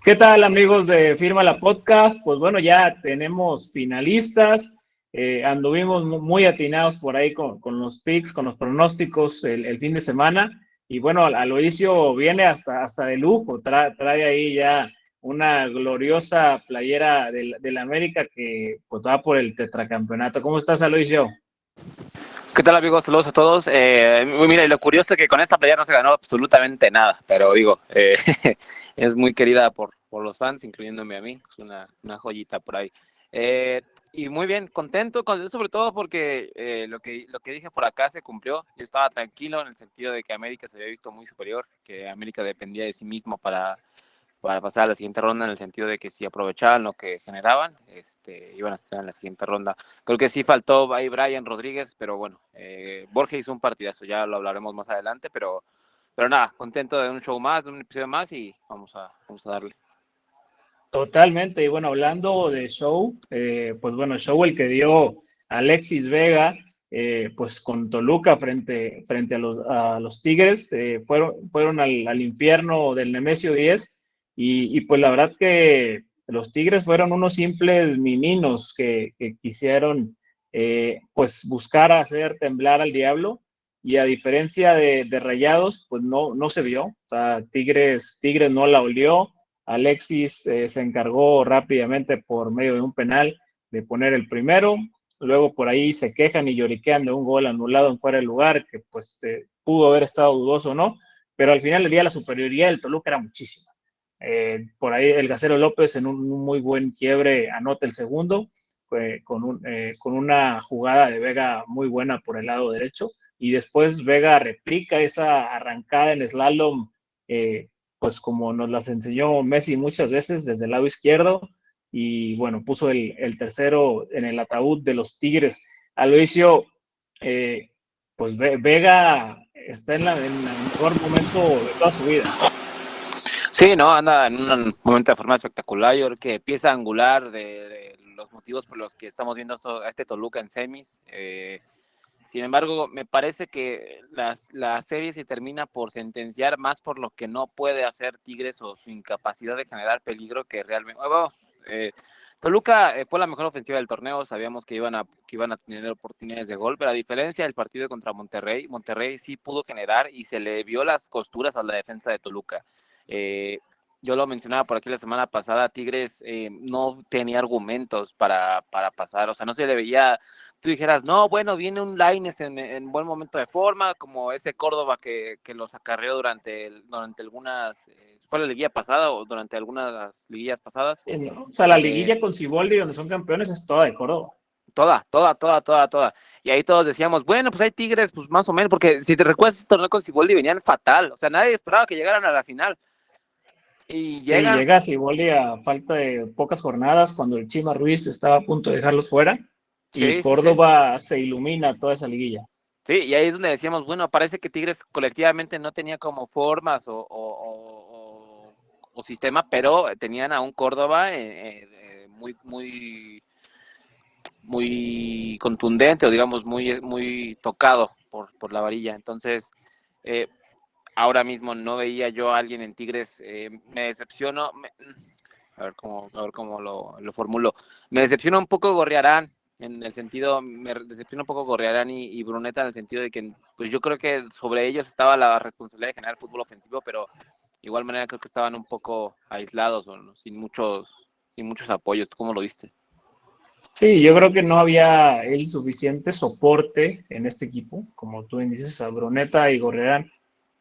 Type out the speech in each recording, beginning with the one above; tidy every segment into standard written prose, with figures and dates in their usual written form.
¿Qué tal, amigos de Firma la Podcast? Pues bueno, ya tenemos finalistas. Anduvimos muy atinados por ahí con los picks, con los pronósticos el fin de semana. Y bueno, Aloisio viene hasta de lujo. Trae ahí ya una gloriosa playera del América que pues va por el tetracampeonato. ¿Cómo estás, Aloisio? ¿Qué tal, amigos? Saludos a todos. Mira, y lo curioso es que con esta playa no se ganó absolutamente nada, pero digo, es muy querida por los fans, incluyéndome a mí. Es una joyita por ahí. Eh, y muy bien, contento sobre todo porque lo que dije por acá se cumplió. Yo estaba tranquilo en el sentido de que América se había visto muy superior, que América dependía de sí mismo para pasar a la siguiente ronda, en el sentido de que si aprovechaban lo que generaban, iban a estar en la siguiente ronda. Creo que sí faltó ahí Brian Rodríguez, pero bueno, Borja hizo un partidazo, ya lo hablaremos más adelante, pero nada, contento de un show más, de un episodio más y vamos a darle. Totalmente. Y bueno, hablando de show, pues bueno, show el que dio Alexis Vega, pues con Toluca frente a los Tigres, fueron al infierno del Nemesio 10 y pues la verdad que los Tigres fueron unos simples meninos que quisieron pues buscar hacer temblar al diablo y a diferencia de Rayados, pues no se vio. O sea, Tigres no la olió. Alexis se encargó rápidamente por medio de un penal de poner el primero, luego por ahí se quejan y lloriquean de un gol anulado en fuera de lugar, que pues pudo haber estado dudoso o no, pero al final del día la superioridad del Toluca era muchísima. Por ahí el Gacero López en un muy buen quiebre anota el segundo, con una jugada de Vega muy buena por el lado derecho, y después Vega replica esa arrancada en slalom, pues como nos las enseñó Messi muchas veces desde el lado izquierdo, y bueno, puso el tercero en el ataúd de los Tigres. Aloisio, pues Vega está en el mejor momento de toda su vida. Sí, no, anda en un momento de forma espectacular. Yo creo que pieza angular de los motivos por los que estamos viendo a este Toluca en semis. Sin embargo, me parece que la serie se termina por sentenciar más por lo que no puede hacer Tigres o su incapacidad de generar peligro que realmente. Toluca fue la mejor ofensiva del torneo. Sabíamos que iban a tener oportunidades de gol, pero a diferencia del partido contra Monterrey sí pudo generar y se le vio las costuras a la defensa de Toluca. Yo lo mencionaba por aquí la semana pasada, Tigres no tenía argumentos para pasar, o sea, no se le veía. Tú dijeras, no, bueno, viene un Lainez en buen momento de forma, como ese Córdoba que los acarreó durante algunas, fue la liguilla pasada o durante algunas liguillas pasadas. Sí, ¿no? O sea, la liguilla con Siboldi, donde son campeones, es toda de Córdoba. Toda. Y ahí todos decíamos, bueno, pues hay Tigres, pues más o menos, porque si te recuerdas, este torneo con Siboldi venían fatal, o sea, nadie esperaba que llegaran a la final. Y Sí, llegan. llega Siboldi a falta de pocas jornadas, cuando el Chima Ruiz estaba a punto de dejarlos fuera, y Sí. Córdoba se ilumina toda esa liguilla. Sí, y ahí es donde decíamos, bueno, parece que Tigres colectivamente no tenía como formas o sistema, pero tenían a un Córdoba muy contundente, o digamos muy tocado por la varilla. Entonces, ahora mismo no veía yo a alguien en Tigres. Me decepcionó, a ver cómo lo formulo. Me decepciona un poco Gorriarán, en el sentido, me decepciona un poco Gorriarán y Bruneta, en el sentido de que pues yo creo que sobre ellos estaba la responsabilidad de generar fútbol ofensivo, pero de igual manera creo que estaban un poco aislados o ¿no? sin muchos apoyos. ¿Tú cómo lo viste? Sí, yo creo que no había el suficiente soporte en este equipo, como tú dices, a Bruneta y Gorriarán,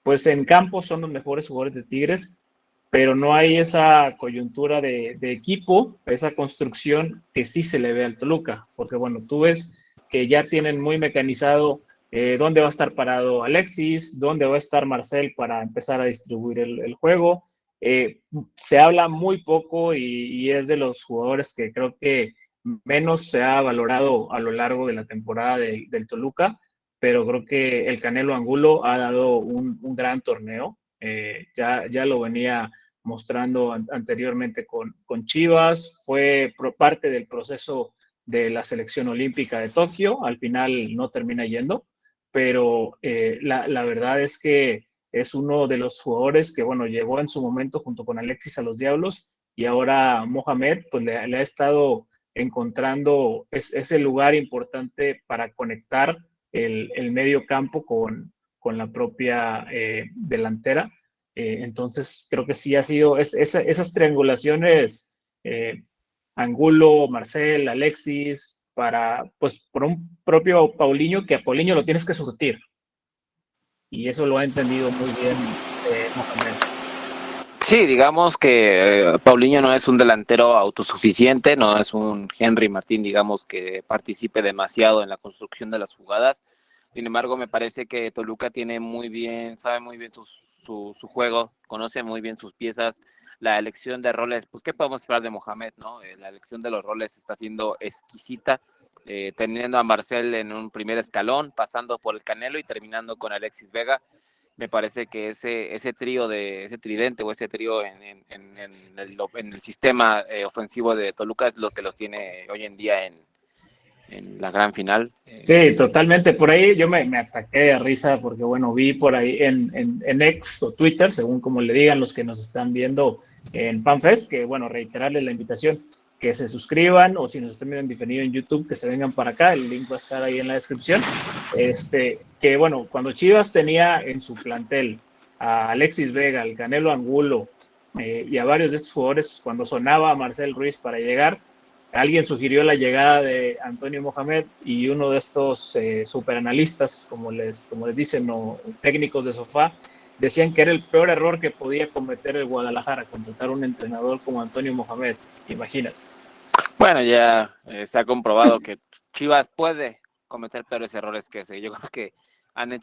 pues en campo son los mejores jugadores de Tigres, pero no hay esa coyuntura de equipo, esa construcción que sí se le ve al Toluca, porque bueno, tú ves que ya tienen muy mecanizado dónde va a estar parado Alexis, dónde va a estar Marcel para empezar a distribuir el juego. Se habla muy poco y es de los jugadores que creo que menos se ha valorado a lo largo de la temporada del Toluca, pero creo que el Canelo Angulo ha dado un gran torneo. Ya lo venía mostrando anteriormente con Chivas, fue parte del proceso de la selección olímpica de Tokio, al final no termina yendo, pero la verdad es que es uno de los jugadores que, bueno, llegó en su momento junto con Alexis a los Diablos y ahora Mohamed pues le ha estado encontrando ese lugar importante para conectar el medio campo con la propia delantera. Entonces creo que sí ha sido esas triangulaciones, Angulo, Marcel, Alexis, pues por un propio Paulinho, que a Paulinho lo tienes que surtir. Y eso lo ha entendido muy bien Mohamed. Sí, digamos que Paulinho no es un delantero autosuficiente, no es un Henry Martín, digamos, que participe demasiado en la construcción de las jugadas. Sin embargo, me parece que Toluca sabe muy bien su juego, conoce muy bien sus piezas, la elección de roles, pues qué podemos esperar de Mohamed, ¿no? La elección de los roles está siendo exquisita, teniendo a Marcel en un primer escalón, pasando por el Canelo y terminando con Alexis Vega. Me parece que ese tridente o ese trío en el sistema ofensivo de Toluca es lo que los tiene hoy en día en la gran final. Sí, totalmente. Por ahí yo me ataqué de risa porque, bueno, vi por ahí en X o Twitter, según como le digan los que nos están viendo en FanFest, que, bueno, reiterarles la invitación, que se suscriban o si nos están viendo en diferido en YouTube, que se vengan para acá. El link va a estar ahí en la descripción. Que, bueno, cuando Chivas tenía en su plantel a Alexis Vega, al Canelo Angulo y a varios de estos jugadores, cuando sonaba a Marcel Ruiz para llegar, alguien sugirió la llegada de Antonio Mohamed y uno de estos superanalistas, como les dicen, o técnicos de sofá, decían que era el peor error que podía cometer el Guadalajara, contratar un entrenador como Antonio Mohamed. Imagínate. Bueno, ya se ha comprobado que Chivas puede cometer peores errores que ese. Yo creo que han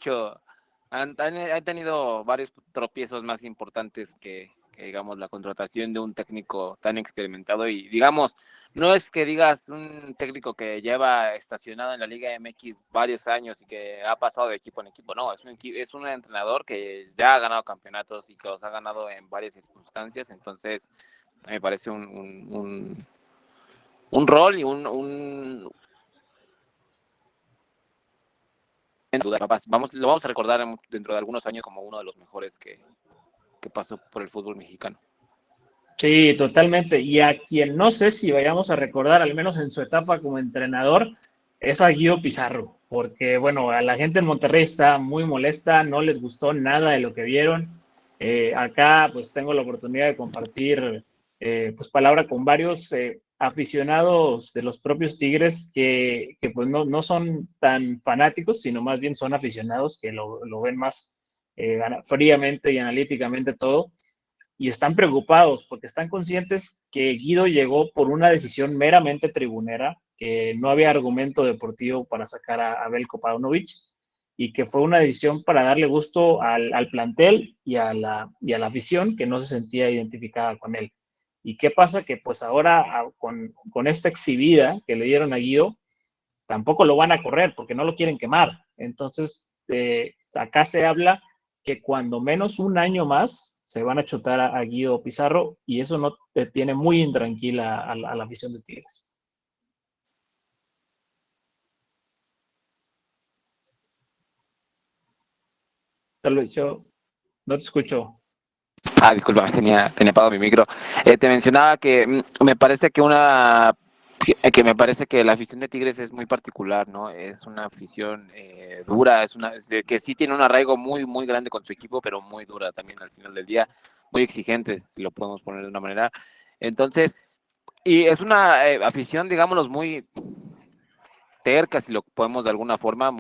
tenido varios tropiezos más importantes que, digamos, la contratación de un técnico tan experimentado y, digamos, no es que digas un técnico que lleva estacionado en la Liga MX varios años y que ha pasado de equipo en equipo, no, es un entrenador que ya ha ganado campeonatos y que los ha ganado en varias circunstancias, entonces me parece un rol y lo vamos a recordar dentro de algunos años como uno de los mejores que pasó por el fútbol mexicano. Sí, totalmente. Y a quien no sé si vayamos a recordar, al menos en su etapa como entrenador, es a Guido Pizarro, porque bueno, a la gente en Monterrey está muy molesta, no les gustó nada de lo que vieron. Acá pues tengo la oportunidad de compartir pues palabra con varios aficionados de los propios Tigres que pues no son tan fanáticos, sino más bien son aficionados que lo ven más fríamente y analíticamente todo y están preocupados porque están conscientes que Guido llegó por una decisión meramente tribunera, que no había argumento deportivo para sacar a Belko Paunovic y que fue una decisión para darle gusto al plantel y a la afición que no se sentía identificada con él. ¿Y qué pasa? Que pues ahora con esta exhibida que le dieron a Guido, tampoco lo van a correr porque no lo quieren quemar. Entonces, acá se habla que cuando menos un año más se van a chutar a Guido Pizarro y eso no te tiene muy intranquila a la afición de Tigres. Yo no te escucho. Disculpa, tenía apagado mi micro. Te mencionaba que me parece me parece que la afición de Tigres es muy particular, ¿no? Es una afición dura, que sí tiene un arraigo muy, muy grande con su equipo, pero muy dura también al final del día, muy exigente, si lo podemos poner de una manera. Entonces, y es una afición, digámoslo, muy terca, si lo podemos de alguna forma,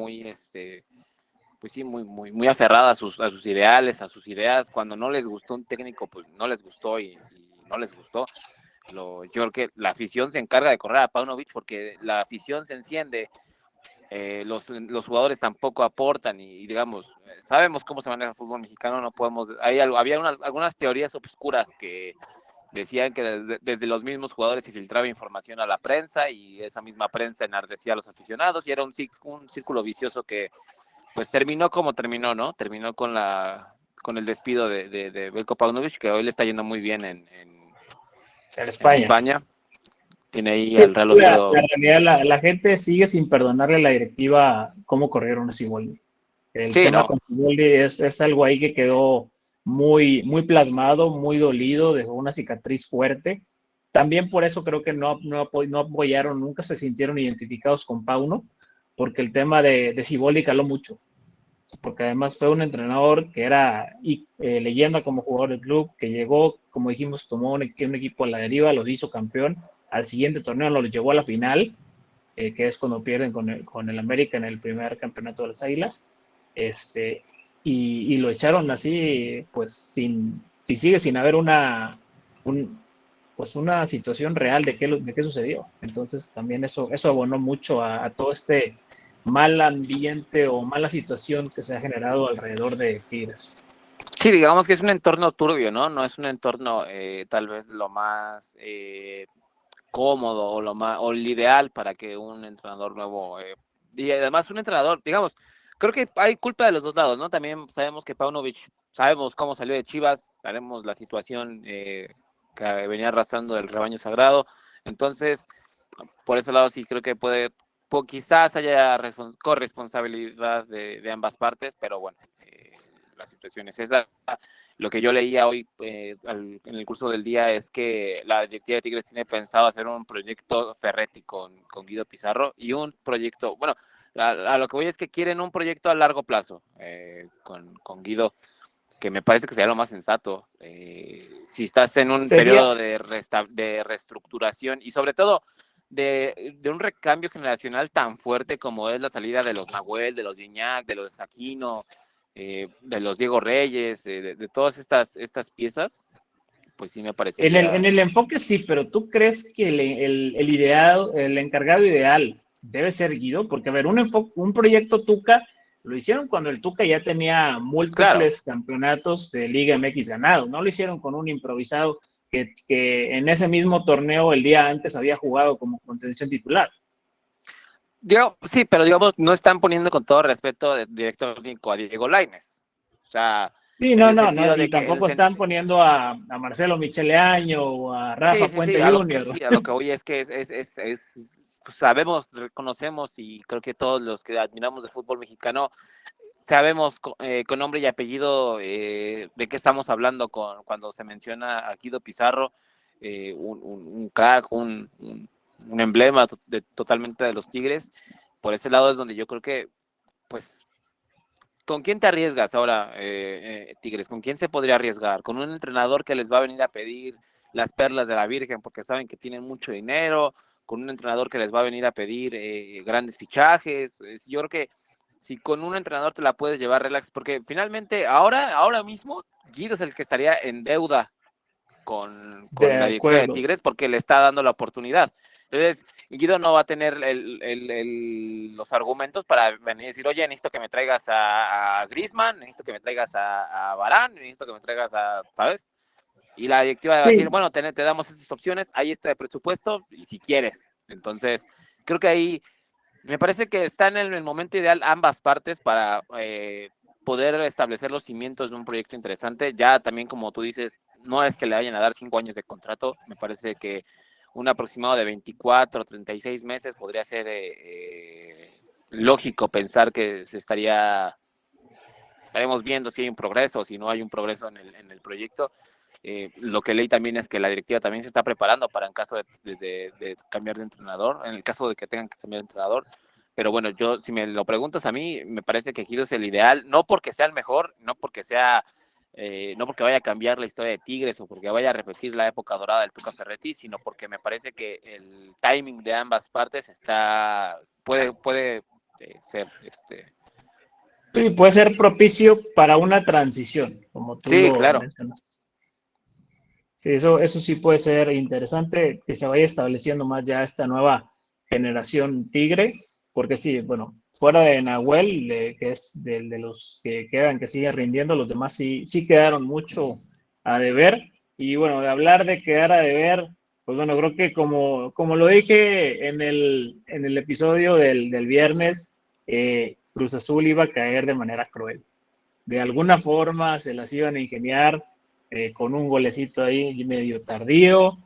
pues sí, muy, muy, muy aferrada a sus ideales, a sus ideas. Cuando no les gustó un técnico, pues no les gustó y no les gustó. Yo creo que la afición se encarga de correr a Paunovic porque la afición se enciende, los jugadores tampoco aportan y digamos, sabemos cómo se maneja el fútbol mexicano, no podemos, había algunas teorías obscuras que decían que desde los mismos jugadores se filtraba información a la prensa y esa misma prensa enardecía a los aficionados y era un círculo vicioso que pues terminó como terminó, ¿no? Terminó con el despido de Belko Paunovic, que hoy le está yendo muy bien en España. Tiene ahí Sí, al Real la Oviedo. realidad, la gente sigue sin perdonarle a la directiva cómo corrieron a Siboldi. El Sí, tema no. con Siboldi es algo ahí que quedó muy plasmado, muy dolido, dejó una cicatriz fuerte. También por eso creo que no apoyaron, nunca se sintieron identificados con Pauno, porque el tema de Siboldi caló mucho, porque además fue un entrenador que era leyenda como jugador del club, que llegó, como dijimos, tomó un equipo a la deriva, los hizo campeón, al siguiente torneo los llevó a la final, que es cuando pierden con el América en el primer campeonato de las Águilas, y lo echaron así, pues sigue sin haber pues una situación real de qué sucedió. Entonces también eso abonó mucho a todo este mal ambiente o mala situación que se ha generado alrededor de Tigres. Sí, digamos que es un entorno turbio, ¿no? No es un entorno tal vez lo más cómodo o el ideal para que un entrenador nuevo y además un entrenador, digamos, creo que hay culpa de los dos lados, ¿no? También sabemos que Paunovic, sabemos cómo salió de Chivas, sabemos la situación que venía arrastrando del rebaño sagrado, entonces por ese lado sí creo que quizás haya corresponsabilidad de ambas partes, pero bueno, la situación es esa. Lo que yo leía hoy en el curso del día es que la directiva de Tigres tiene pensado hacer un proyecto Ferretti con Guido Pizarro y un proyecto, bueno, a lo que voy es que quieren un proyecto a largo plazo con Guido, que me parece que sería lo más sensato. Si estás en un periodo de reestructuración y sobre todo de un recambio generacional tan fuerte como es la salida de los Nahuel, de los Gignac, de los Aquino, de los Diego Reyes, de todas estas piezas, pues sí me parecería. En el enfoque sí, pero ¿tú crees que el encargado ideal debe ser Guido? Porque, a ver, un proyecto Tuca lo hicieron cuando el Tuca ya tenía Claro. múltiples campeonatos de Liga MX ganados, no lo hicieron con un improvisado que en ese mismo torneo el día antes había jugado como contención titular. Sí, pero digamos, no están poniendo con todo respeto de director técnico a Diego Lainez. O sea, Sí, en no, el no, no, sentido y de que tampoco están poniendo a Marcelo Michele Año o a sí, Rafa sí, sí, Puente Jr. a lo que voy es que pues, sabemos, reconocemos y creo que todos los que admiramos el fútbol mexicano sabemos con nombre y apellido de qué estamos hablando cuando se menciona a Guido Pizarro, un crack, un emblema totalmente de los Tigres. Por ese lado es donde yo creo que, pues, ¿con quién te arriesgas ahora, Tigres? ¿Con quién se podría arriesgar? ¿Con un entrenador que les va a venir a pedir las perlas de la Virgen porque saben que tienen mucho dinero? ¿Con un entrenador que les va a venir a pedir grandes fichajes? Yo creo que si con un entrenador te la puedes llevar relax, porque finalmente ahora mismo Guido es el que estaría en deuda De con la directiva de acuerdo. Tigres porque le está dando la oportunidad. Entonces, Guido no va a tener los argumentos para venir y decir, oye, necesito que me traigas a Griezmann, necesito que me traigas a Varane, necesito que me traigas ¿sabes? Y la directiva va a decir, Sí, bueno, te damos estas opciones, ahí está el presupuesto, y si quieres. Entonces, creo que ahí me parece que están en el momento ideal ambas partes para poder establecer los cimientos de un proyecto interesante. Ya también, como tú dices, no es que le vayan a dar 5 años de contrato, me parece que un aproximado de 24 o 36 meses podría ser lógico pensar que estaremos viendo si hay un progreso o si no hay un progreso en el proyecto. Lo que leí también es que la directiva también se está preparando para en caso de cambiar de entrenador, en el caso de que tengan que cambiar de entrenador. Pero bueno, yo, si me lo preguntas a mí, me parece que Guido es el ideal, no porque sea el mejor, no porque vaya a cambiar la historia de Tigres o porque vaya a repetir la época dorada del Tuca Ferretti, sino porque me parece que el timing de ambas partes puede ser sí, puede ser propicio para una transición, como tú sí, lo claro. mencionas. Sí, eso sí puede ser interesante que se vaya estableciendo más ya esta nueva generación Tigre, porque sí, bueno, fuera de Nahuel, que es de los que quedan, que sigue rindiendo, los demás sí quedaron mucho a deber. Y bueno, de hablar de quedar a deber, pues bueno, creo que como lo dije en el episodio del viernes, Cruz Azul iba a caer de manera cruel. De alguna forma se las iban a ingeniar con un golecito ahí medio tardío.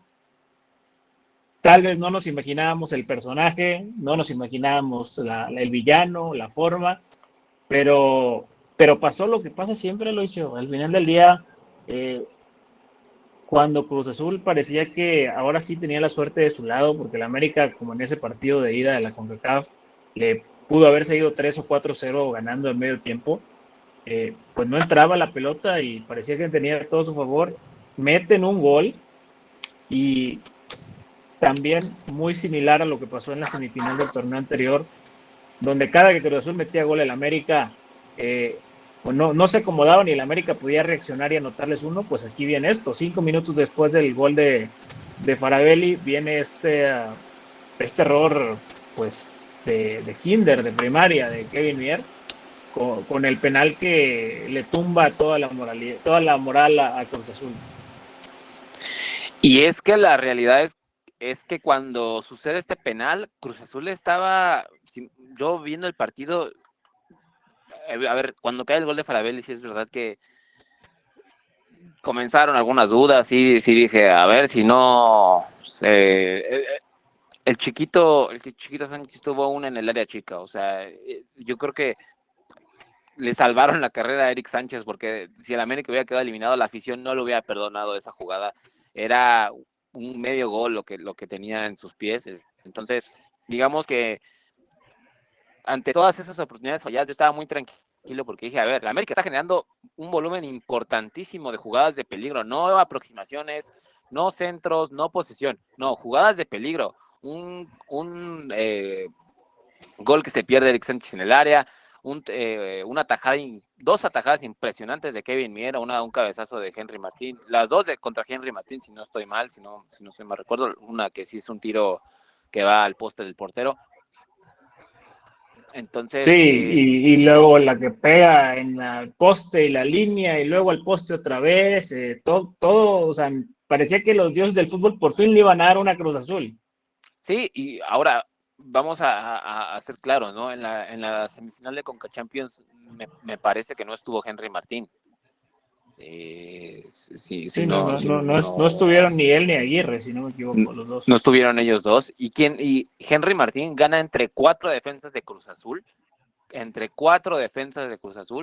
Tal vez no nos imaginábamos el personaje, no nos imaginábamos el villano, la forma, pero pero pasó lo que pasa siempre, lo hizo. Al final del día, eh, cuando Cruz Azul parecía que ahora sí tenía la suerte de su lado, porque el América, como en ese partido de ida de la CONCACAF, le pudo haber seguido 3 o 4-0 ganando en medio tiempo, pues no entraba la pelota y parecía que tenía todo a su favor. Meten un gol y también muy similar a lo que pasó en la semifinal del torneo anterior, donde cada que Cruz Azul metía gol el América, pues no se acomodaban y el América podía reaccionar y anotarles uno. Pues aquí viene esto, 5 minutos después del gol de Farabelli viene este error pues de kinder, de primaria, de Kevin Mier, con el penal que le tumba toda la moral a Cruz Azul. Y es que la realidad es que cuando sucede este penal, Cruz Azul estaba, yo viendo el partido, a ver, cuando cae el gol de Farabelli, sí es verdad que comenzaron algunas dudas, sí dije, a ver si no, el chiquito Sánchez tuvo una en el área chica, o sea, yo creo que le salvaron la carrera a Eric Sánchez, porque si el América hubiera quedado eliminado, la afición no lo hubiera perdonado esa jugada. Era un medio gol lo que tenía en sus pies. Entonces, digamos que ante todas esas oportunidades falladas, yo estaba muy tranquilo porque dije, a ver, la América está generando un volumen importantísimo de jugadas de peligro, no aproximaciones, no centros, no posesión, no, jugadas de peligro. Un gol que se pierde Eric Sánchez en el área, una tajada, dos atajadas impresionantes de Kevin Mier, un cabezazo de Henry Martín, las dos contra Henry Martín, si no estoy mal, si no estoy mal recuerdo, una que sí es un tiro que va al poste del portero. Sí, Entonces, y luego la que pega en el poste y la línea, y luego al poste otra vez, todo, o sea, parecía que los dioses del fútbol por fin le iban a dar una Cruz Azul. sí, y ahora vamos a ser claros, ¿no? En la semifinal de Conca Champions me parece que no estuvo Henry Martín. Sí, no estuvieron ni él ni Aguirre, si no me equivoco, los no dos. estuvieron ellos dos. Y Henry Martín gana entre 4 defensas de Cruz Azul,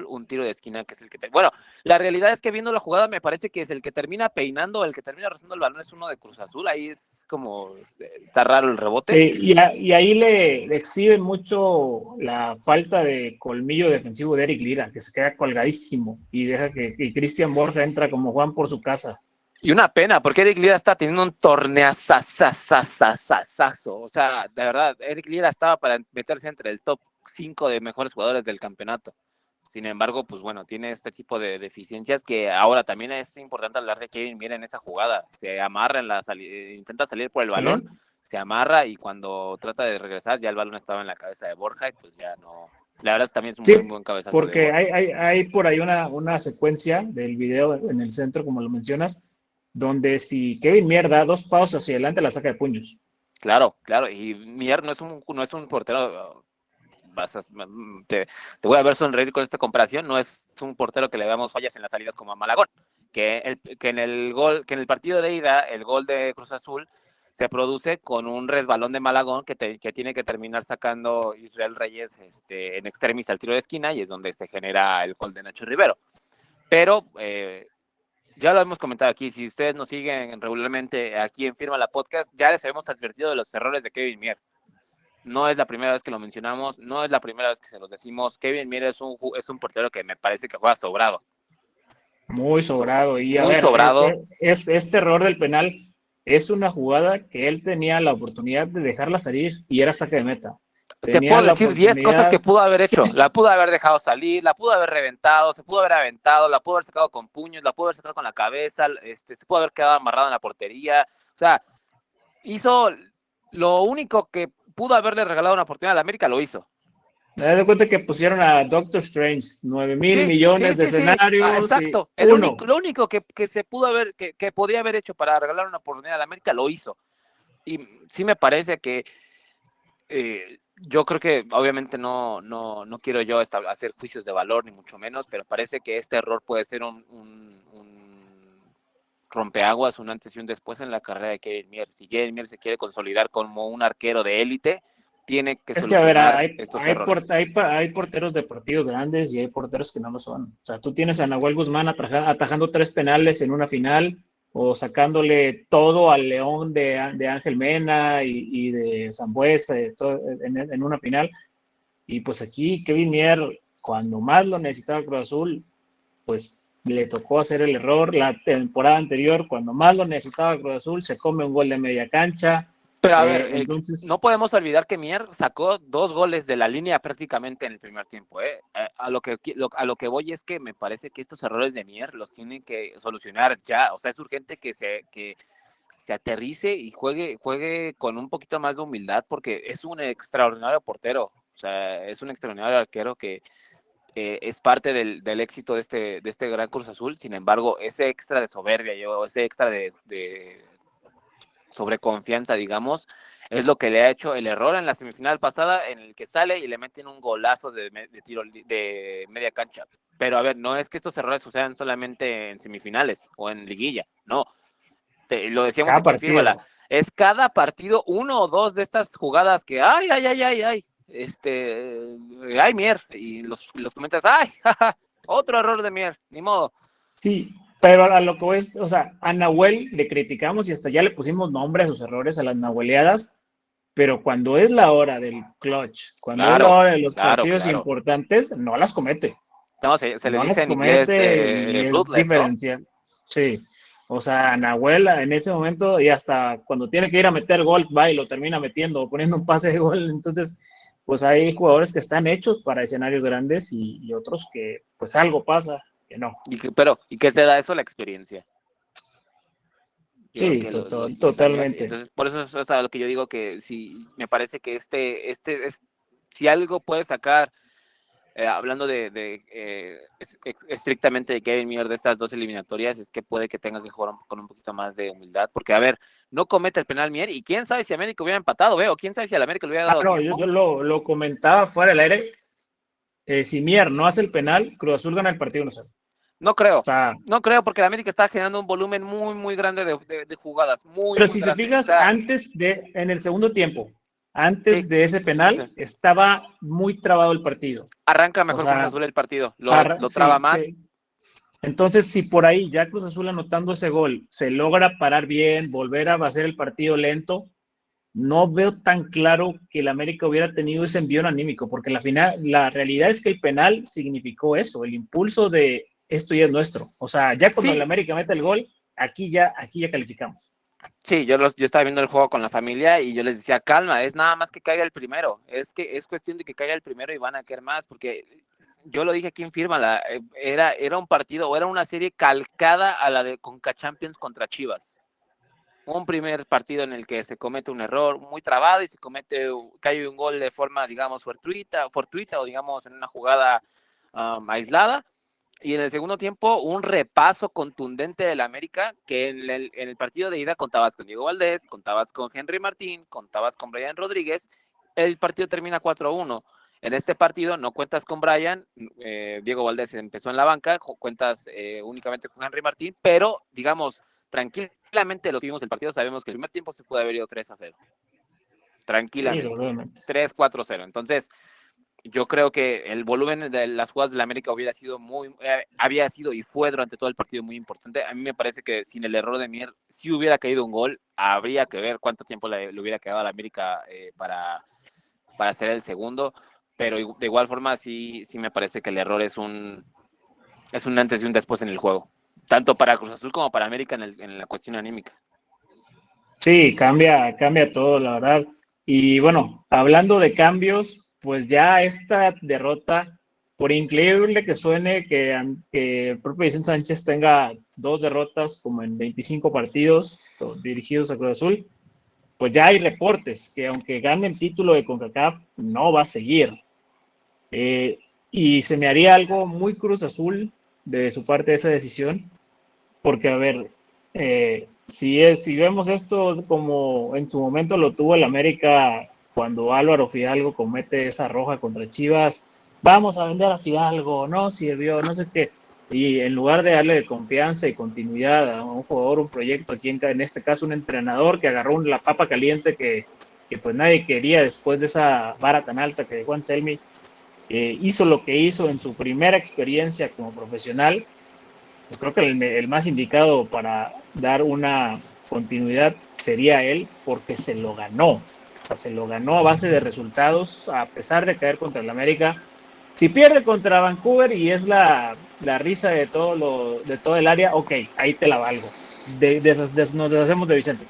un tiro de esquina que es el que... Bueno, la realidad es que viendo la jugada me parece que es el que termina peinando, el que termina rozando el balón es uno de Cruz Azul, ahí es como... está raro el rebote. Sí, y ahí le exhiben mucho la falta de colmillo defensivo de Eric Lira, que se queda colgadísimo y deja que Cristian Borja entra como Juan por su casa. Y una pena, porque Eric Lira está teniendo un torneazazazazazazo. O sea, de verdad, Eric Lira estaba para meterse entre el top 5 de mejores jugadores del campeonato. Sin embargo, pues bueno, tiene este tipo de deficiencias que ahora también es importante hablar de Kevin Mier en esa jugada. Se amarra en la salida, intenta salir por el balón, ¿Sí? se amarra y cuando trata de regresar ya el balón estaba en la cabeza de Borja y pues ya no. La verdad también es un muy Sí, buen cabezazo de porque Borja. hay por ahí una secuencia del video en el centro, como lo mencionas, donde si Kevin Mier da 2 pasos hacia adelante, la saca de puños. Claro, claro. Y Mier no es un portero. Te, te voy a ver sonreír con esta comparación. No es un portero que le damos fallas en las salidas como a Malagón. Que en el partido de ida, el gol de Cruz Azul se produce con un resbalón de Malagón que tiene que terminar sacando Israel Reyes en extremis al tiro de esquina y es donde se genera el gol de Nacho Rivero. Pero ya lo hemos comentado aquí, si ustedes nos siguen regularmente aquí en Firma la Podcast, ya les hemos advertido de los errores de Kevin Mier. No es la primera vez que lo mencionamos, no es la primera vez que se los decimos. Kevin Mier es un portero que me parece que juega sobrado. Muy sobrado. Y a Muy ver, sobrado. este error del penal es una jugada que él tenía la oportunidad de dejarla salir y era saque de meta. Te Tenía puedo la decir 10 cosas que oportunidad. pudo haber Sí, hecho. La pudo haber dejado salir, la pudo haber reventado, se pudo haber aventado, la pudo haber sacado con puños, la pudo haber sacado con la cabeza, se pudo haber quedado amarrado en la portería. O sea, hizo lo único que pudo haberle regalado una oportunidad a la América, lo hizo. me das de cuenta que pusieron a Doctor Strange, 9,000 Sí, millones sí, de sí, sí. escenarios y Exacto. uno. Lo único que se pudo haber, que podía haber hecho para regalar una oportunidad a la América, lo hizo. Y sí me parece que yo creo que obviamente no quiero yo hacer juicios de valor, ni mucho menos, pero parece que este error puede ser un rompeaguas, un antes y un después en la carrera de Kevin Mier. Si Kevin Mier se quiere consolidar como un arquero de élite, tiene que Es que, a ver, solucionar estos errores. hay porteros de partidos grandes y hay porteros que no lo son. O sea, tú tienes a Nahuel Guzmán atajando 3 penales en una final o sacándole todo al León de Ángel Mena y de Sambuesa en una final. Y pues aquí Kevin Mier, cuando más lo necesitaba Cruz Azul, pues le tocó hacer el error. La temporada anterior, cuando más lo necesitaba Cruz Azul, se come un gol de media cancha. Pero a ver, no Entonces, podemos olvidar que Mier sacó 2 goles de la línea prácticamente en el primer tiempo. A lo que voy es que me parece que estos errores de Mier los tienen que solucionar ya. O sea, es urgente que se aterrice y juegue con un poquito más de humildad, porque es un extraordinario portero. O sea, es un extraordinario arquero que es parte del éxito de este gran Cruz Azul. Sin embargo, ese extra de soberbia, ese extra de sobreconfianza, digamos, es lo que le ha hecho el error en la semifinal pasada, en el que sale y le meten un golazo de tiro de media cancha. Pero a ver, no es que estos errores sucedan solamente en semifinales o en liguilla, no. Lo decíamos cada aquí en Fírmala, partido. es cada partido 1 o 2 de estas jugadas que ay, ay Mier, y los comentas, ay, jaja, otro error de Mier, ni modo. Sí, pero a lo que voy es, o sea, a Nahuel le criticamos y hasta ya le pusimos nombre a sus errores, a las nahueleadas, pero cuando es la hora del clutch, cuando es la Claro, hora de los claro, partidos claro. importantes, no las comete. No, se les No dice las en inglés comete y es ruthless, ¿no? diferencial. Sí. O sea, Nahuel en ese momento y hasta cuando tiene que ir a meter gol, va y lo termina metiendo o poniendo un pase de gol. Entonces, pues hay jugadores que están hechos para escenarios grandes y otros que pues algo pasa que no. ¿Y qué te da eso? La experiencia. Yo creo Sí, que los años, totalmente. entonces por eso es a lo que yo digo que sí, me parece que si algo puede sacar, hablando estrictamente de Kevin Miller de estas 2 eliminatorias, es que puede que tenga que jugar con un poquito más de humildad, porque a ver, no comete el penal Mier, y quién sabe si América hubiera empatado, veo, quién sabe si al América le hubiera dado No, yo tiempo. lo comentaba fuera del aire. Si Mier no hace el penal, Cruz Azul gana el partido 1-0. No O creo, sea, no creo, porque el América está generando un volumen muy, muy grande de jugadas, muy, pero muy si te grande. O fijas, sea, en el segundo tiempo, sí, antes de ese sí. penal, estaba muy trabado el partido. Arranca O mejor Cruz sea, Azul el partido, lo traba sí, más. sí. Entonces, si por ahí ya Cruz Azul anotando ese gol se logra parar bien, volver a hacer el partido lento, no veo tan claro que el América hubiera tenido ese envión anímico, porque la final, la realidad es que el penal significó eso, el impulso de esto ya es nuestro. O sea, ya cuando el Sí, América mete el gol, aquí ya calificamos. sí, yo estaba viendo el juego con la familia y yo les decía, calma, es nada más que caiga el primero, es que es cuestión de que caiga el primero y van a querer más, porque yo lo dije aquí en Fírmala, era un partido o era una serie calcada a la de Conca Champions contra Chivas. Un primer partido en el que se comete un error muy trabado y cae un gol de forma, digamos, fortuita o digamos en una jugada aislada. Y en el segundo tiempo, un repaso contundente del América, que en el partido de ida contabas con Diego Valdés, contabas con Henry Martín, contabas con Brian Rodríguez. El partido termina 4-1. En este partido no cuentas con Brian, Diego Valdés empezó en la banca, cuentas únicamente con Henry Martín, pero digamos, tranquilamente los que vimos el partido sabemos que el primer tiempo se puede haber ido 3-0. Sí, Tranquilamente. totalmente. 3-4-0. Entonces, yo creo que el volumen de las jugadas de la América había sido y fue durante todo el partido muy importante. A mí me parece que sin el error de Mier, si hubiera caído un gol, habría que ver cuánto tiempo le hubiera quedado a la América para hacer el segundo, pero de igual forma sí me parece que el error es un antes y un después en el juego, tanto para Cruz Azul como para América en la cuestión anímica. Sí, cambia todo, la verdad. Y bueno, hablando de cambios, pues ya esta derrota, por increíble que suene que el propio Vicente Sánchez tenga 2 derrotas como en 25 partidos dirigidos a Cruz Azul, pues ya hay reportes que aunque gane el título de CONCACAF, no va a seguir. Y se me haría algo muy Cruz Azul de su parte esa decisión, porque a ver, si vemos esto como en su momento lo tuvo el América cuando Álvaro Fidalgo comete esa roja contra Chivas, vamos a vender a Fidalgo, no sirvió, no sé qué. Y en lugar de darle confianza y continuidad a un jugador, un proyecto, aquí en este caso un entrenador que agarró la papa caliente que pues nadie quería después de esa vara tan alta que dejó Anselmi, hizo lo que hizo en su primera experiencia como profesional, pues creo que el más indicado para dar una continuidad sería él, porque se lo ganó. O sea, se lo ganó a base de resultados, a pesar de caer contra el América. Si pierde contra Vancouver y es la risa de de todo el área, ok, ahí te la valgo. Nos deshacemos de Vicente.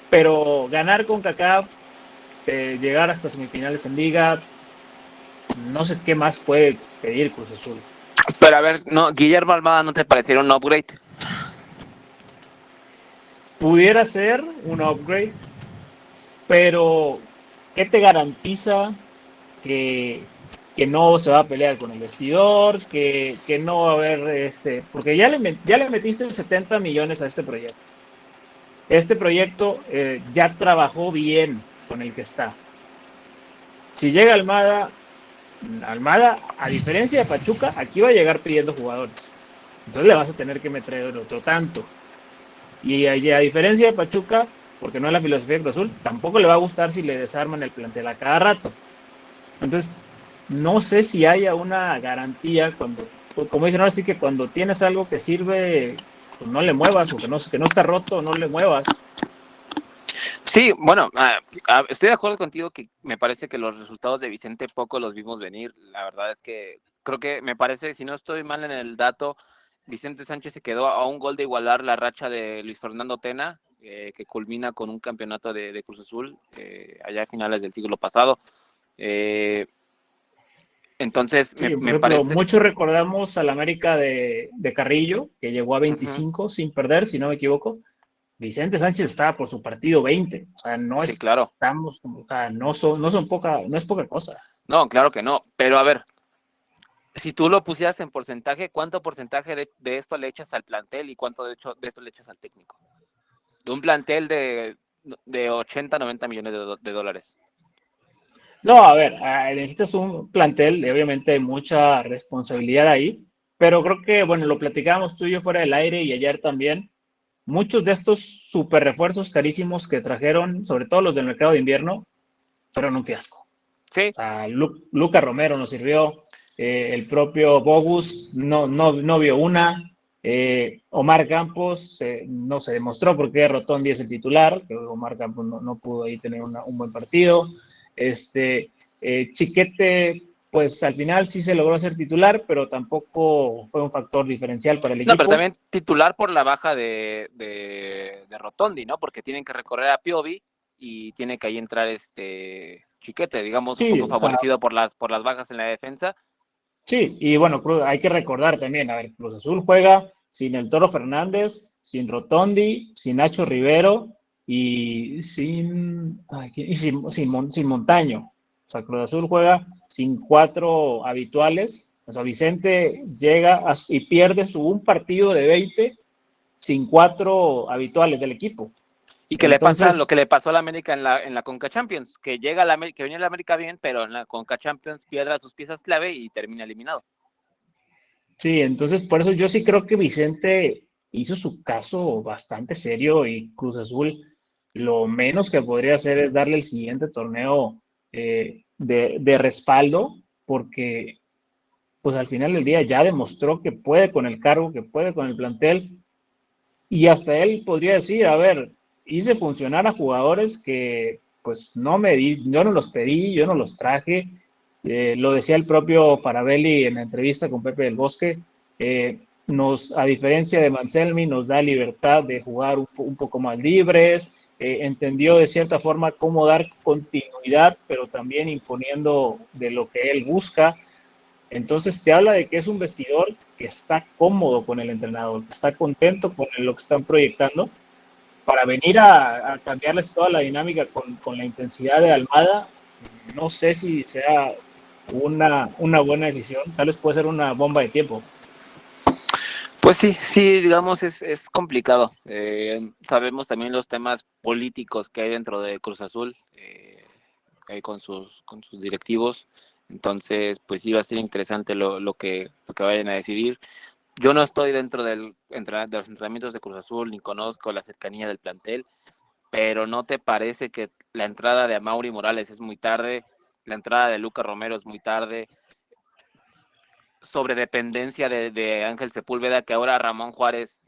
Pero ganar con CACAF, llegar hasta semifinales en Liga, no sé qué más puede pedir Cruz Azul. Pero a ver, no, Guillermo Almada, ¿no te pareciera un upgrade? Pudiera ser un upgrade, pero ¿qué te garantiza que, que no se va a pelear con el vestidor, que no va a haber porque ya le metiste 70 millones a este proyecto. Este proyecto ya trabajó bien con el que está. Si llega Almada, a diferencia de Pachuca, aquí va a llegar pidiendo jugadores. Entonces le vas a tener que meter el otro tanto. Y a diferencia de Pachuca, porque no es la filosofía de Cruz Azul, tampoco le va a gustar si le desarman el plantel a cada rato. Entonces, no sé si haya una garantía cuando, como dicen ahora sí que cuando tienes algo que sirve, pues no le muevas, o que no está roto, no le muevas. Sí, bueno, estoy de acuerdo contigo que me parece que los resultados de Vicente poco los vimos venir. La verdad es que creo que me parece, si no estoy mal en el dato, Vicente Sánchez se quedó a un gol de igualar la racha de Luis Fernando Tena, que culmina con un campeonato de Cruz Azul allá a finales del siglo pasado. Eh, entonces, Sí, por me ejemplo, parece... muchos recordamos al América de Carrillo, que llegó a Uh-huh. 25 sin perder, si no me equivoco. Vicente Sánchez estaba por su partido 20. O sea, Sí, claro. o sea, no es poca cosa. No, claro que no. Pero a ver, si tú lo pusieras en porcentaje, ¿cuánto porcentaje de esto le echas al plantel y cuánto de esto le echas al técnico? De un plantel de 80, 90 millones de dólares. No, a ver, necesitas un plantel, y obviamente hay mucha responsabilidad ahí, pero creo que, bueno, lo platicábamos tú y yo fuera del aire y ayer también. Muchos de estos super refuerzos carísimos que trajeron, sobre todo los del mercado de invierno, fueron un fiasco. Sí, O sea, Luca Romero nos sirvió, el propio Bogus no vio una, Omar Campos no se demostró porque Rotondi es el titular, que Omar Campos no pudo ahí tener un buen partido. Chiquete, pues al final sí se logró ser titular, pero tampoco fue un factor diferencial para el no, pero equipo. también titular por la baja de Rotondi, ¿no? Porque tienen que recorrer a Piovi y tiene que ahí entrar Chiquete, digamos, un Sí, poco o sea, favorecido por las bajas en la defensa. sí, y bueno, hay que recordar también, a ver, Cruz Azul juega sin el Toro Fernández, sin Rotondi, sin Nacho Rivero y sin Montaño. O sea, Cruz Azul juega sin cuatro habituales. O sea, Vicente y pierde un partido de 20 sin cuatro habituales del equipo. Y que le pasa lo que Entonces, le pasó a la América en la Conca Champions, que llega a que venía la América bien, pero en la Conca Champions pierde sus piezas clave y termina eliminado. sí, entonces por eso yo sí creo que Vicente hizo su caso bastante serio y Cruz Azul lo menos que podría hacer es darle el siguiente torneo de respaldo, porque pues al final del día ya demostró que puede con el cargo, que puede con el plantel, y hasta él podría decir, a ver, hice funcionar a jugadores que pues yo no los pedí, yo no los traje. Lo decía el propio Farabelli en la entrevista con Pepe del Bosque. A diferencia de Manselmi, nos da libertad de jugar un poco más libres. Entendió de cierta forma cómo dar continuidad, pero también imponiendo de lo que él busca. Entonces te habla de que es un vestidor que está cómodo con el entrenador, que está contento con lo que están proyectando, para venir a cambiarles toda la dinámica con la intensidad de Almada. No sé si sea una buena decisión, tal vez puede ser una bomba de tiempo. Pues sí, sí, digamos, es complicado. Sabemos también los temas políticos que hay dentro de Cruz Azul, con sus directivos. Entonces, pues sí va a ser interesante lo que vayan a decidir. Yo no estoy dentro de los entrenamientos de Cruz Azul, ni conozco la cercanía del plantel, pero ¿no te parece que la entrada de Amaury Morales es muy tarde? La entrada de Lucas Romero es muy tarde. Sobre dependencia de Ángel Sepúlveda, que ahora Ramón Juárez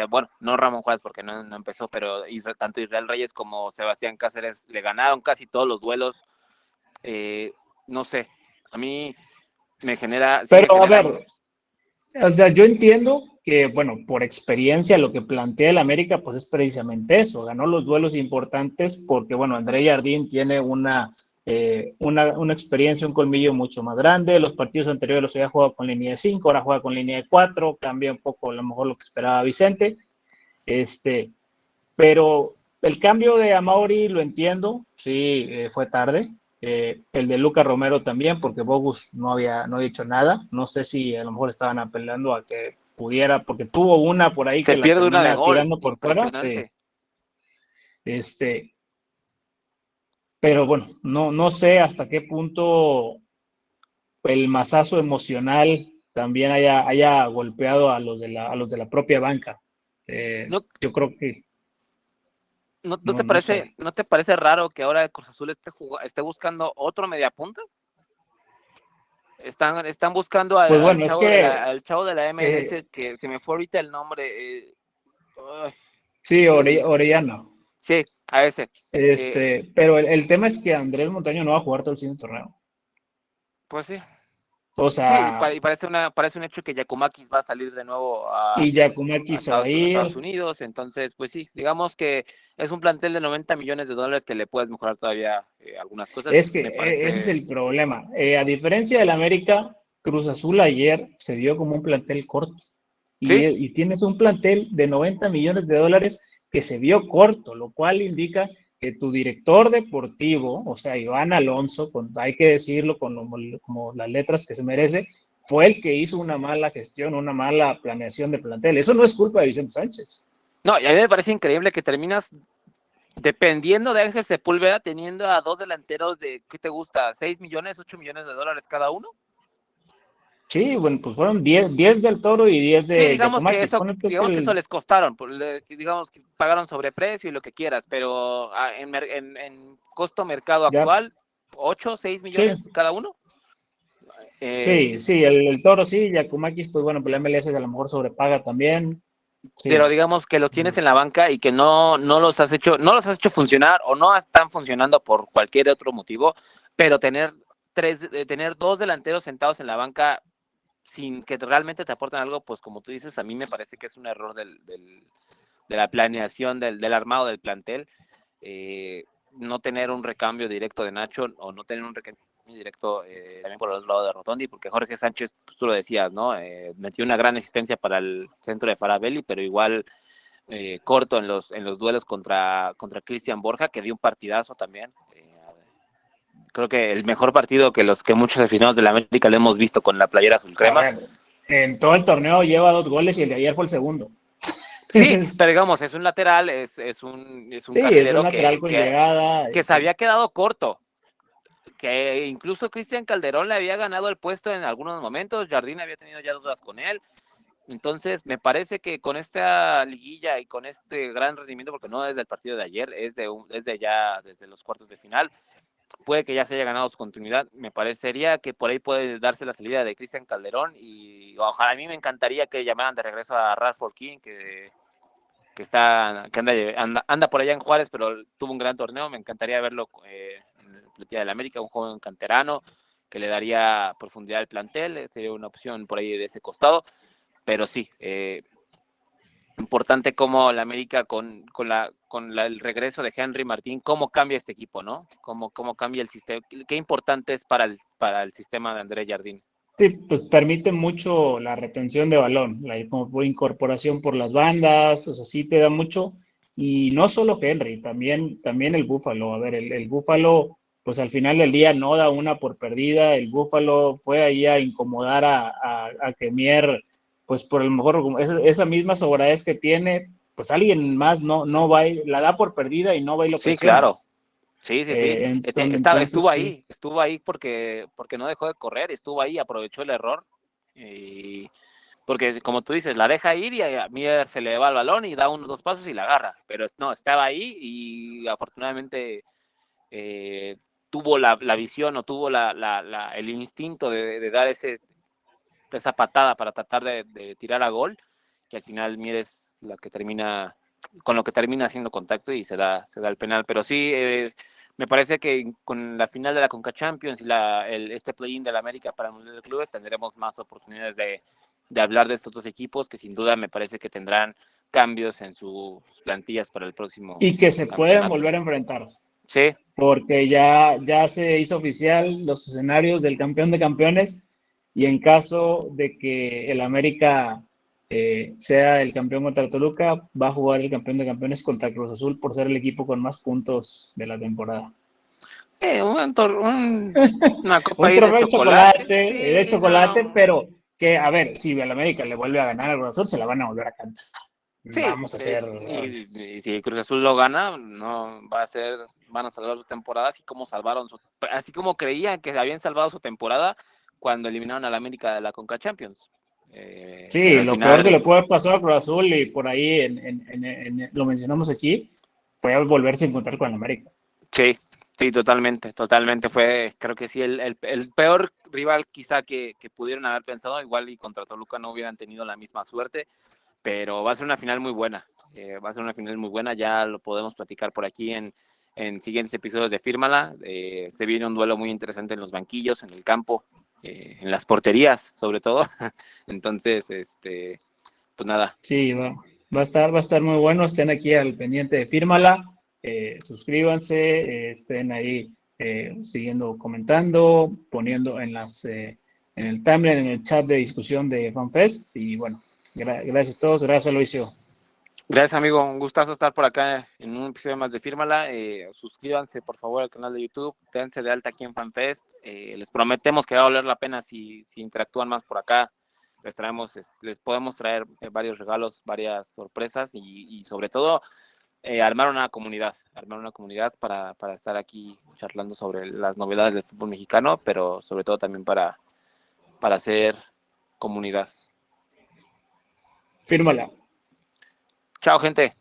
bueno, no Ramón Juárez porque no empezó, pero tanto Israel Reyes como Sebastián Cáceres le ganaron casi todos los duelos. No sé, a mí sí me Pero a genera. ver, o sea, yo entiendo que, bueno, por experiencia lo que plantea el América, pues es precisamente eso, ganó los duelos importantes porque, bueno, André Jardín tiene una experiencia, un colmillo mucho más grande, los partidos anteriores los había jugado con línea de 5, ahora juega con línea de 4, cambia un poco a lo mejor lo que esperaba Vicente, pero el cambio de Amauri lo entiendo, sí, fue tarde. El de Lucas Romero también, porque Bogus no había hecho nada. No sé si a lo mejor estaban apelando a que pudiera, porque tuvo una por ahí Se que la pierde una de termina gol, tirando por fuera, sí. impresionante. Este, pero bueno, no sé hasta qué punto el masazo emocional también haya golpeado a los de la propia banca. ¿No, Yo creo que no sé. no te parece raro que ahora Cruz Azul esté buscando otro mediapunta? Están buscando Pues bueno, es que al chavo de la eh, MLS, que se me fue ahorita el nombre. Ay, sí, uy, Orellano. sí, a ese. Eh, Pero el tema es que Andrés Montaño no va a jugar todo el siguiente torneo. pues sí. O Sí, sea, y parece un hecho que Giacomakis va a salir de nuevo y Giacomakis se va a A ir. Estados Unidos. Entonces, pues sí, digamos que es un plantel de 90 millones de dólares que le puedes mejorar todavía algunas cosas. Es que Me ese es parece. el problema. A diferencia del América, Cruz Azul ayer se vio como un plantel corto. Y, Sí, y tienes un plantel de 90 millones de dólares que se vio corto, lo cual indica que tu director deportivo, o sea, Iván Alonso, hay que decirlo como las letras que se merece, fue el que hizo una mala gestión, una mala planeación de plantel. Eso no es culpa de Vicente Sánchez. no, y a mí me parece increíble que terminas dependiendo de Ángel Sepúlveda, teniendo a dos delanteros de, ¿qué te gusta? ¿6 millones, 8 millones de dólares cada uno? Sí, bueno, pues fueron 10 del Toro y 10 Sí, de Giacomakis. Ponle tú que digamos que eso les costaron, digamos que pagaron sobreprecio y lo que quieras, pero en costo mercado ya, actual, 8, 6 sí, millones cada uno. Eh, sí, el Toro sí, Giacomakis, pues bueno, pues la MLS a lo mejor sobrepaga también. pero Sí. digamos que los tienes en la banca y que no los has hecho funcionar o no están funcionando por cualquier otro motivo, pero tener dos delanteros sentados en la banca sin que realmente te aporten algo, pues como tú dices, a mí me parece que es un error de la planeación del armado del plantel. No tener un recambio directo de Nacho o no tener un recambio directo también por el otro lado de Rotondi, porque Jorge Sánchez, pues tú lo decías, ¿no? Metió una gran asistencia para el centro de Farabelli, pero igual corto en los duelos contra Cristian Borja, que dio un partidazo también. Creo que el mejor partido que los que muchos aficionados de la América le hemos visto con la playera azul A crema. ver, en todo el torneo lleva 2 goles y el de ayer fue el segundo. Sí, pero digamos, es un lateral, es un Sí, es un carrilero lateral con llegada. que se había quedado corto, que incluso Cristian Calderón le había ganado el puesto en algunos momentos, Jardín había tenido ya dudas con él. Entonces, me parece que con esta liguilla y con este gran rendimiento, porque no es del partido de ayer, desde los cuartos de final, puede que ya se haya ganado su continuidad. Me parecería que por ahí puede darse la salida de Cristian Calderón y ojalá, a mí me encantaría que llamaran de regreso a Rashford King, anda por allá en Juárez, pero tuvo un gran torneo. Me encantaría verlo en el Plantilla del América, un joven canterano que le daría profundidad al plantel, sería una opción por ahí de ese costado, pero sí, importante como la América el regreso de Henry Martín, cómo cambia este equipo, ¿no? Cómo cambia el sistema, qué importante es para el sistema de André Jardín. Sí, pues permite mucho la retención de balón, como por incorporación por las bandas, o sea, sí te da mucho. Y no solo Henry, también el Búfalo. A ver, el Búfalo, pues al final del día no da una por perdida. El Búfalo fue ahí a incomodar a Kemier, pues por lo mejor esa misma sobradez que tiene, pues alguien más no va, la da por perdida y no va y lo Sí, presiona. claro. Sí, sí, sí. Entonces, sí. Estuvo ahí porque no dejó de correr, estuvo ahí, aprovechó el error. Y porque como tú dices, la deja ir y a Miller se le va el balón y da unos 2 pasos y la agarra, pero no, estaba ahí y afortunadamente tuvo la visión o tuvo el instinto de dar esa patada para tratar de tirar a gol, que al final Mier es la que termina, con lo que termina haciendo contacto y se da el penal. Pero sí, me parece que con la final de la Conca Champions y este play-in de la América para el Mundial de Clubes tendremos más oportunidades de hablar de estos dos equipos, que sin duda me parece que tendrán cambios en sus plantillas para el próximo Y que se pueden campeonato. volver a enfrentar. Sí. Porque ya se hizo oficial los escenarios del campeón de campeones y en caso de que el América sea el campeón contra Toluca, va a jugar el campeón de campeones contra Cruz Azul por ser el equipo con más puntos de la temporada. Una copa Un ahí trofeo de Sí, chocolate, no. pero que, a ver, si el América le vuelve a ganar a Cruz Azul, se la van a volver a cantar. Sí, Vamos a hacer. y si Cruz Azul lo gana, no van a salvar su temporada, así como creían que habían salvado su temporada cuando eliminaron a la América de la Conca Champions. Sí, Pero al lo peor que le final, puede pasar a Cruz Azul, y por ahí lo mencionamos aquí, fue volverse a encontrar con América. sí, totalmente. Creo que sí, el peor rival quizá que pudieron haber pensado, igual y contra Toluca no hubieran tenido la misma suerte, pero va a ser una final muy buena. Ya lo podemos platicar por aquí en siguientes episodios de Fírmala. Se viene un duelo muy interesante en los banquillos, en el campo, en las porterías, sobre todo. Entonces, pues nada. Sí, va a estar muy bueno. Estén aquí al pendiente de Fírmala. Suscríbanse, estén ahí siguiendo comentando, poniendo en el timeline, en el chat de discusión de FanFest. Y bueno, gracias a todos. Gracias, Luisio. Gracias, amigo. Un gustazo estar por acá en un episodio más de Fírmala. Suscríbanse, por favor, al canal de YouTube. Dense de alta aquí en FanFest. Les prometemos que va a valer la pena si interactúan más por acá. Les podemos traer varios regalos, varias sorpresas y sobre todo armar una comunidad para estar aquí charlando sobre las novedades del fútbol mexicano, pero sobre todo también para hacer comunidad. Fírmala. Chao, gente.